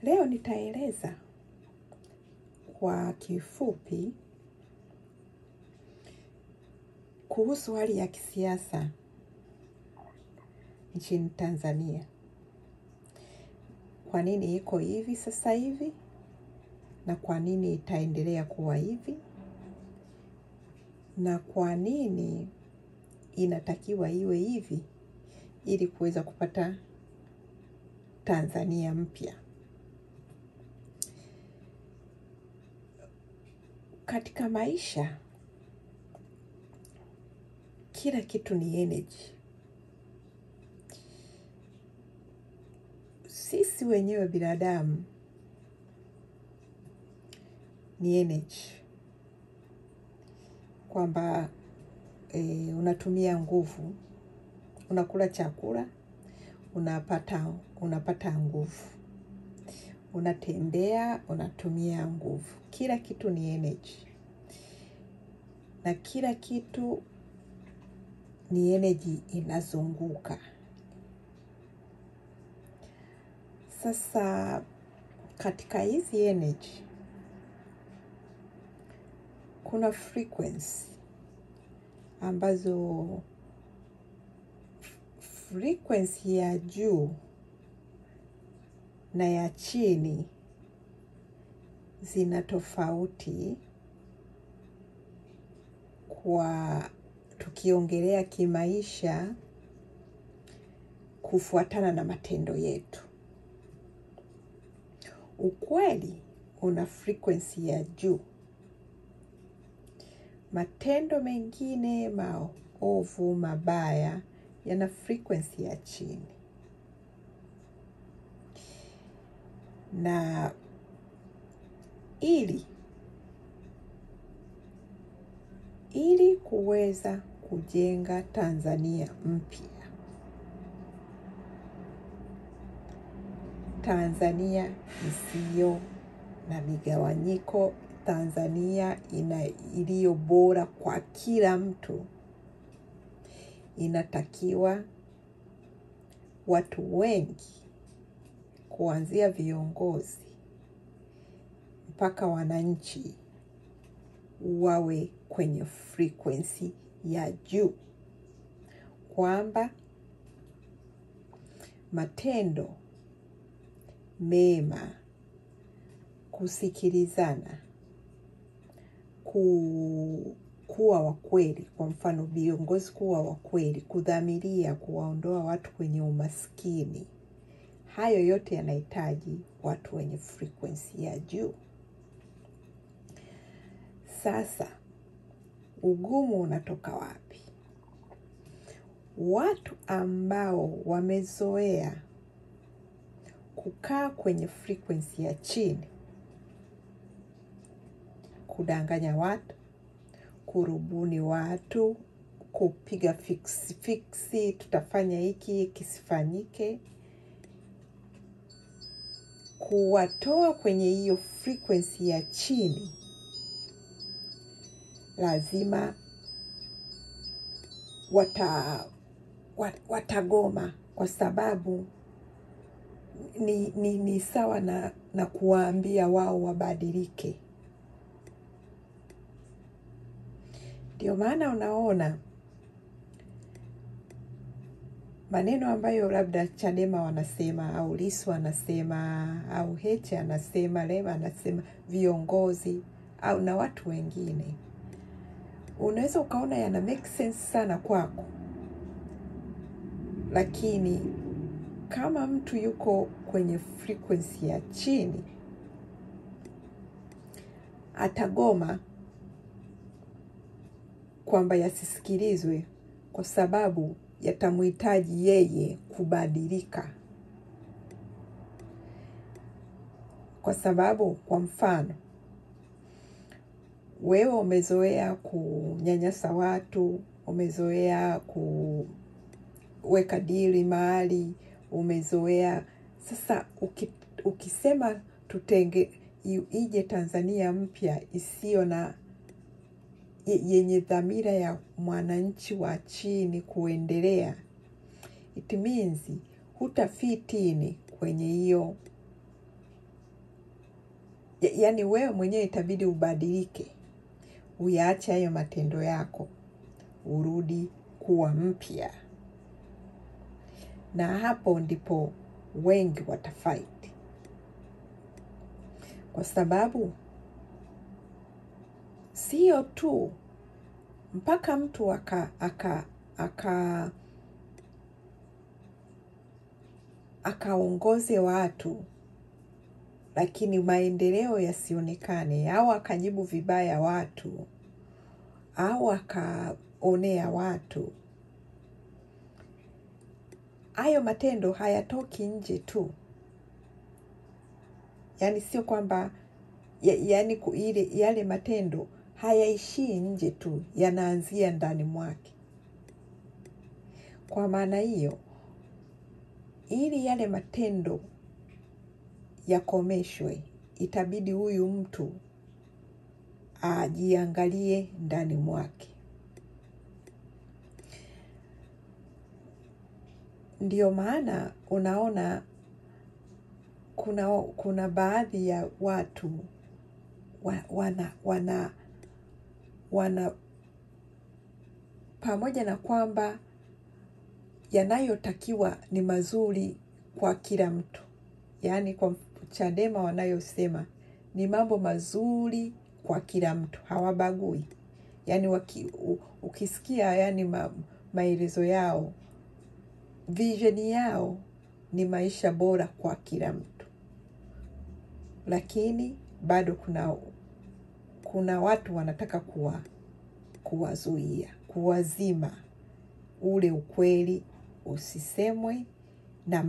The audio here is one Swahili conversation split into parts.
Leo nitaeleza kwa kifupi kuhusu hali ya kisiasa nchini Tanzania. Kwa nini iko hivi sasa hivi na kwa nini itaendelea kuwa hivi na kwa nini inatakiwa iwe hivi ili kuweza kupata Tanzania mpya. Katika maisha kila kitu ni energy. Sisi wenyewe binadamu ni energy. Kwamba unatumia nguvu, unakula chakula, unapata nguvu. Unatembea, unatumia nguvu. Kila kitu ni energy. Na kila kitu ni energy inazunguka. Sasa katika hizi energy kuna frequency ambazo frequency ya juu na ya chini zina tofauti kwa tukiongelea kimaisha kufuatana na matendo yetu. Ukweli una frequency ya juu. Matendo mengine maovu mabaya yana frequency ya chini. Na ili kuweza kujenga Tanzania mpya. Tanzania isiyo na migawanyiko, Tanzania iliyo bora kwa kila mtu. Inatakiwa watu wengi kuanzia viongozi mpaka wananchi wawe kwenye frequency ya juu. Kwamba matendo mema, kusikilizana, kuwa wakweli, kwa mfano viongozi kuwa wakweli, kudhamiria kuwaondoa watu kwenye umaskini. Hayo yote yanahitaji watu wenye frequency ya juu. Sasa ugumu unatoka wapi? Watu ambao wamezoea kukaa kwenye frequency ya chini, kudanganya watu, kurubuni watu, kupiga fiksi, tutafanya hiki kisifanyike, kuwatoa kwenye hiyo frequency ya chini, lazima watagoma, kwa sababu ni sawa na kuwaambia wao wabadilike. Ndio maana unaona maneno ambayo labda Chadema wanasema, au Lissu anasema, au Heche anasema, Lema anasema, viongozi au na watu wengine, unaweza ukaona yana make sense sana kwako. Lakini kama mtu yuko kwenye frequency ya chini, atagoma kwamba yasisikilizwe, kwa sababu yatamhitaji yeye kubadilika. Kwa sababu kwa mfano, wewe umezoea kunyanyasa watu, umezoea kuweka dili mahali, umezoea. Sasa ukisema ije Tanzania mpya isiyo na yenye dhamira ya mwananchi wa chini kuendelea, it means hutafitini kwenye hiyo yaani wewe mwenyewe itabidi ubadilike, uyaache hayo matendo yako, urudi kuwa mpya. Na hapo ndipo wengi watafight, kwa sababu sio tu mpaka mtu akaongoze watu lakini maendeleo yasionekane, au akajibu vibaya watu, au akaonea watu. Hayo matendo hayatoki nje tu. Yaani sio kwamba yaani yale matendo hayaishii nje tu, yanaanzia ndani mwake. Kwa maana hiyo, ili yale matendo yakomeshwe, itabidi huyu mtu ajiangalie ndani mwake. Ndio maana unaona kuna baadhi ya watu wana pamoja na kwamba yanayotakiwa ni mazuri kwa kila mtu. Yaani kwa Chadema wanayosema ni mambo mazuri kwa kila mtu, hawabagui. Yaani ukisikia yaani maelezo yao, vision yao ni maisha bora kwa kila mtu. Lakini bado kuna watu wanataka kuwazuia, kuwazima ule ukweli usisemwe na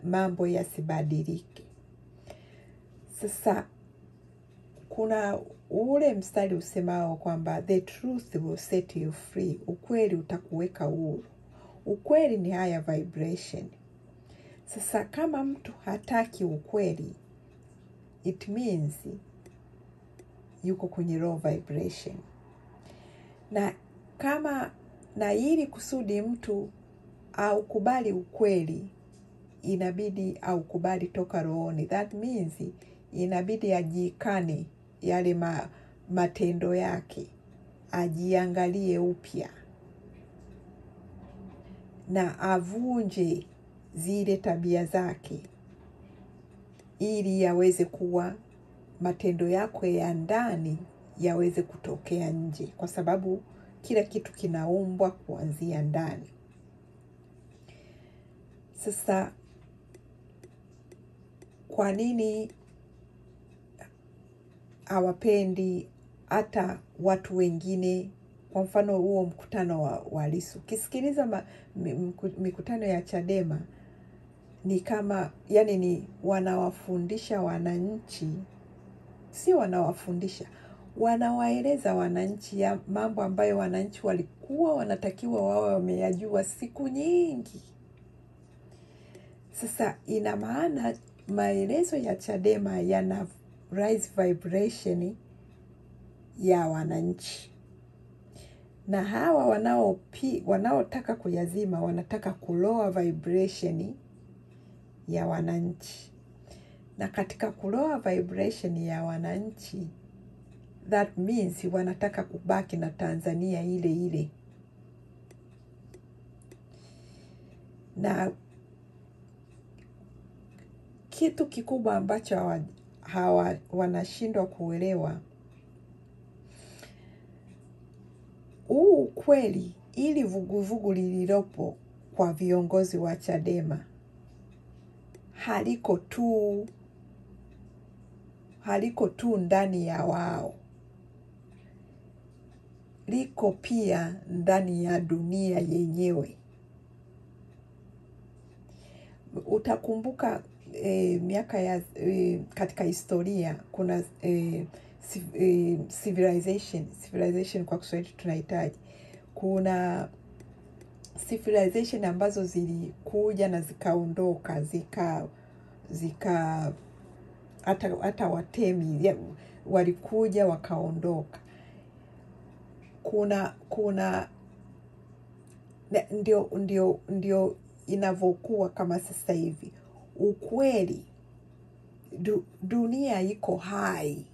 mambo yasibadilike. Sasa kuna ule mstari usemao kwamba the truth will set you free. Ukweli utakuweka huru. Ukweli ni higher vibration. Sasa kama mtu hataki ukweli, it means yuko kwenye low vibration. Na ili kusudi mtu aukubali ukweli, inabidi aukubali toka rohoni. That means inabidi ajikane yale matendo yake, ajiangalie upya na avunje zile tabia zake, ili yaweze kuwa matendo yako ya ndani yaweze kutokea nje, kwa sababu kila kitu kinaumbwa kuanzia ndani. Sasa kwa nini hawapendi hata watu wengine? Kwa mfano huo mkutano wa Lissu, kisikiliza mikutano ya Chadema ni kama yani ni wanawafundisha wananchi, si wanawafundisha, wanawaeleza wananchi ya mambo ambayo wananchi walikuwa wanatakiwa wawe wameyajua siku nyingi. Sasa ina maana maelezo ya Chadema yana rise vibration ya wananchi, na hawa wanaotaka kuyazima wanataka kulower vibration ya wananchi. Na katika kulower vibration ya wananchi, that means wanataka kubaki na Tanzania ile ile. Na kitu kikubwa ambacho hawa wanashindwa kuelewa, ukweli, ili vuguvugu lililopo kwa viongozi wa Chadema haliko tu ndani ya wao, liko pia ndani ya dunia yenyewe. Utakumbuka miaka ya katika historia kuna civilization kwa Kiswahili tunahitaji. Kuna civilization ambazo zilikuja na zikaondoka, hata watemi walikuja wakaondoka. Kuna ndio inavyokuwa kama sasa hivi. Ukweli dunia iko hai.